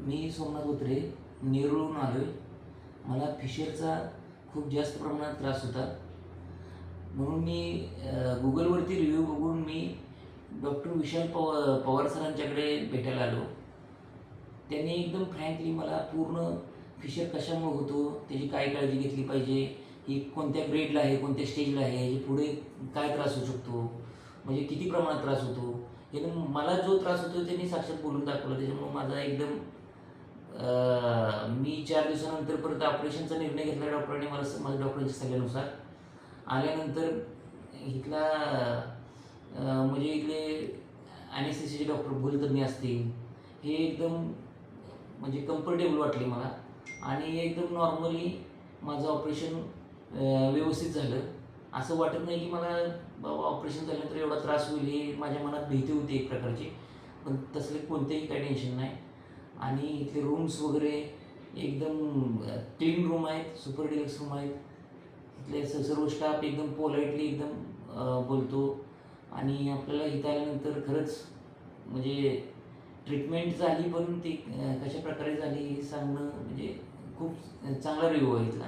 मी सोमनाथ धोत्रे नेरूळहून आलो आहे. मला फिशरचा खूप जास्त प्रमाणात त्रास होता. म्हणून मी गुगलवरती रिव्ह्यू बघून मी डॉक्टर विशाल पवार सरांच्याकडे भेटायला आलो. त्यांनी एकदम फ्रँकली मला पूर्ण फिशर कशामुळे होतो, त्याची काय काळजी घेतली पाहिजे, ही कोणत्या ग्रेडला आहे, कोणत्या स्टेजला आहे, ह्याची पुढे काय त्रास होऊ शकतो, म्हणजे किती प्रमाणात त्रास होतो, एकदम मला जो त्रास होतो त्यांनी साक्षात बोलून दाखवलं. त्याच्यामुळं माझा एकदम मी 4 दिवसानंतर परत ऑपरेशनचा निर्णय घेतला डॉक्टरांनी माझ्या डॉक्टरांच्या सल्ल्यानुसार. आल्यानंतर इथला म्हणजे इथले ॲनेस्थेसियाचे डॉक्टर भूलतज्ञ असतील, हे एकदम म्हणजे कम्फर्टेबल वाटले मला आणि एकदम नॉर्मली माझं ऑपरेशन व्यवस्थित झालं. असं वाटत नाही की मला बाबा ऑपरेशन झाल्यानंतर एवढा त्रास होईल, हे माझ्या मनात भीती होती एक प्रकारची. पण तसले कोणतेही काही टेन्शन नाही. आणि इथले रूम्स वगैरे एकदम क्लीन रूम आहेत, सुपर डिलक्स रूम आहेत. इथले सर्व स्टाफ एकदम पोलाइटली एकदम बोलतो आणि आपल्याला इथं आल्यानंतर खरंच म्हणजे ट्रीटमेंट झाली, पण ती कशा प्रकारे झाली हे सांगणं म्हणजे खूप चांगला रिव्ह्यू आहे इथला.